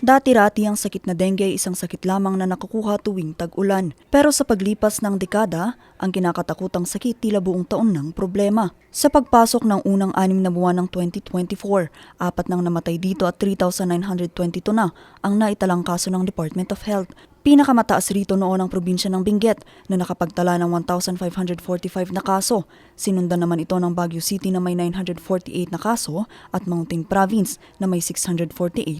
Dati-rati ang sakit na dengue ay isang sakit lamang na nakukuha tuwing tag-ulan. Pero sa paglipas ng dekada, ang kinakatakutang sakit tila buong taon ng problema. Sa pagpasok ng unang 6 na buwan ng 2024, 4 nang namatay dito at 3,922 na ang naitalang kaso ng Department of Health. Pinakamataas rito noon ang probinsya ng Benguet na nakapagtala ng 1,545 na kaso. Sinundan naman ito ng Baguio City na may 948 na kaso at Mountain Province na may 648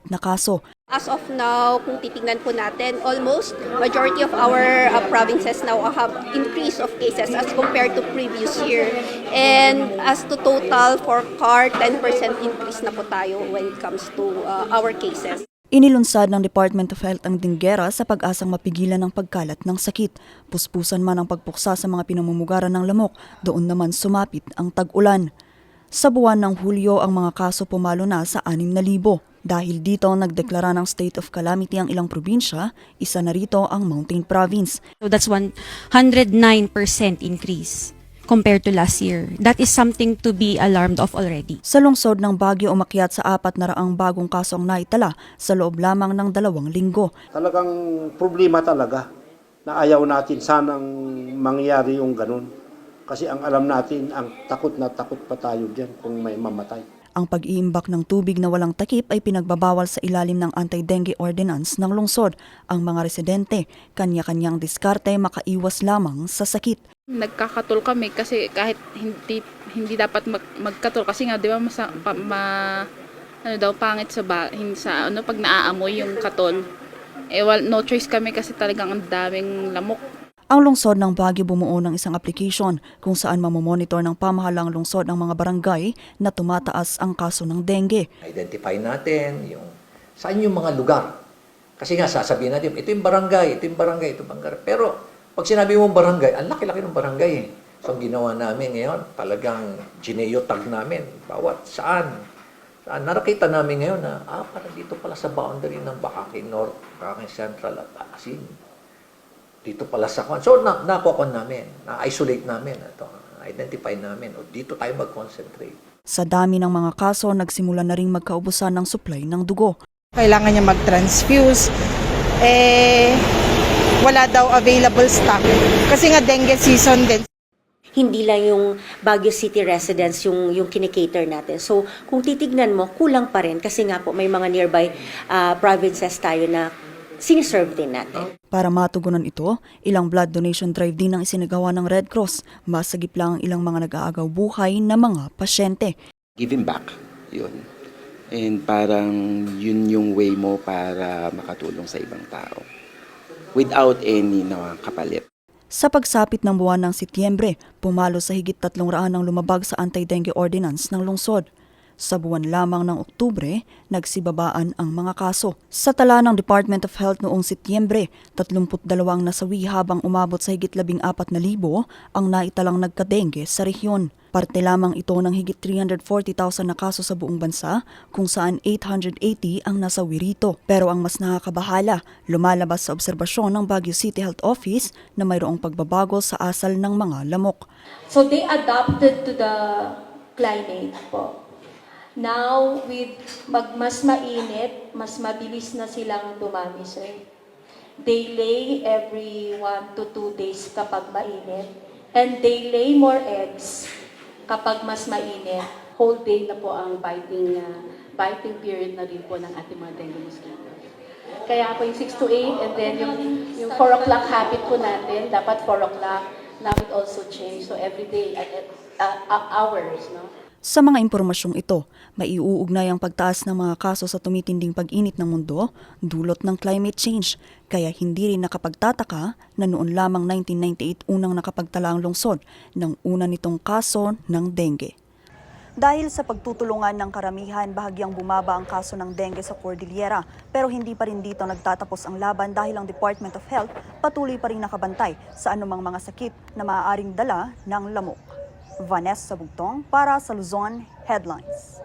na kaso. As of now, kung titingnan po natin, almost majority of our provinces now have increase of cases as compared to previous year. And as to total for CAR, 10% increase na po tayo when it comes to our cases. Inilunsad ng Department of Health ang dinggera sa pag-asang mapigilan ang pagkalat ng sakit. Puspusan man ang pagpuksa sa mga pinamumugaran ng lamok, doon naman sumapit ang tag-ulan. Sa buwan ng Hulyo, ang mga kaso pumalo na sa 6,000. Dahil dito, nagdeklara ng state of calamity ang ilang probinsya, isa na rito ang Mountain Province. So that's 109% increase compared to last year. That is something to be alarmed of already. Sa lungsod ng Baguio, umakyat sa 400 bagong kaso ang naitala sa loob lamang ng 2 linggo. Talagang problema talaga na ayaw natin sanang mangyari yung ganun. Kasi ang alam natin, ang takot na takot pa tayo dyan kung may mamatay. Ang pag-iimbak ng tubig na walang takip ay pinagbabawal sa ilalim ng anti-dengue ordinance ng lungsod. Ang mga residente, kanya-kanyang diskarte makaiwas lamang sa sakit. Nagkakatol kami kasi kahit hindi dapat magkatol kasi nga 'di ba pangit sa pag naaamoy yung katol. No choice kami kasi talagang ang daming lamok. Ang lungsod ng Baguio bumuo ng isang application kung saan mamomonitor ng pamahalang lungsod ng mga barangay na tumataas ang kaso ng dengue. Identify natin saan yung mga lugar. Kasi nga sasabihin natin, ito yung barangay, ito yung barangay, ito yung barangay. Pero pag sinabi mong barangay, ang laki-laki ng barangay eh. So ang ginawa namin ngayon, talagang gineotag namin. Bawat saan nakita namin ngayon na, parang dito pala sa boundary ng Bakakay North, Bakakay Central at Asin. Dito pala sa kwan. So, nakuha namin, na-isolate namin, identify namin, o dito tayo mag-concentrate. Sa dami ng mga kaso, nagsimula na ring magkaubusan ng supply ng dugo. Kailangan niya mag-transfuse. Wala daw available stock. Kasi nga dengue season din. Hindi lang yung Baguio City residents yung kinikater natin. So, kung titignan mo, kulang pa rin kasi nga po may mga nearby provinces tayo na siniserve din natin. Para matugunan ito, ilang blood donation drive din ang isinagawa ng Red Cross. Masagip lang ang ilang mga nag-aagaw buhay na mga pasyente. Giving back, yun. And parang yun yung way mo para makatulong sa ibang tao. Without any kapalit. Sa pagsapit ng buwan ng Setyembre, pumalo sa higit 300 ang lumabag sa anti-dengue ordinance ng lungsod. Sa buwan lamang ng Oktubre, nagsibabaan ang mga kaso. Sa tala ng Department of Health noong Setyembre, 32 ang nasawi habang umabot sa higit 14,000 ang naitalang nagka-dengue sa rehiyon. Parte lamang ito ng higit 340,000 na kaso sa buong bansa, kung saan 880 ang nasawi rito. Pero ang mas nakakabahala, lumalabas sa obserbasyon ng Baguio City Health Office na mayroong pagbabago sa asal ng mga lamok. So they adapted to the climate po. Now, with mas mainit, mas mabilis na silang dumami, sir. They lay every 1 to 2 days kapag mainit. And they lay more eggs kapag mas mainit. Whole day na po ang biting period na rin po ng ating mga dengue mosquitoes. Kaya po yung 6 to 8 and then yung 4 o'clock habit po natin, dapat 4 o'clock. Now it also changed. So every day, hours, no? Sa mga impormasyong ito, maiuugnay ang pagtaas ng mga kaso sa tumitinding pag-init ng mundo, dulot ng climate change. Kaya hindi rin nakapagtataka na noon lamang 1998 unang nakapagtala ang lungsod ng una nitong kaso ng dengue. Dahil sa pagtutulungan ng karamihan, bahagyang bumaba ang kaso ng dengue sa Cordillera. Pero hindi pa rin dito nagtatapos ang laban dahil ang Department of Health patuloy pa rin nakabantay sa anumang mga sakit na maaaring dala ng lamok. Vanessa Bugtong para sa Luzon Headlines.